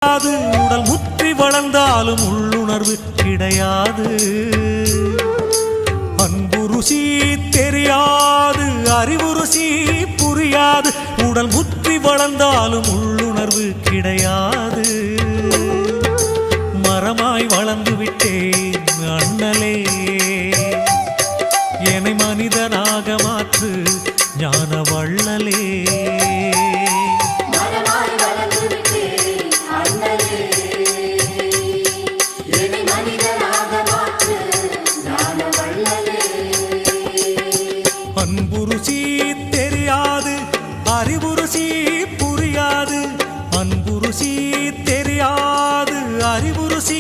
உடல் முற்றி வளர்ந்தாலும் உள்ளுணர்வு கிடையாது. அன்பு ருசி தெரியாது, அறிவு ருசி புரியாது. உடல் முற்றி வளர்ந்தாலும் உள்ளுணர்வு கிடையாது. மரமாய் வளர்ந்து விட்டேன் அண்ணலே, என்னை மனிதனாக மாற்று ஞான வள்ளலே. அன்பு ருசி தெரியாது, அறிவு ருசி புரியாது. அன்பு ருசி தெரியாது, அறிவு ருசி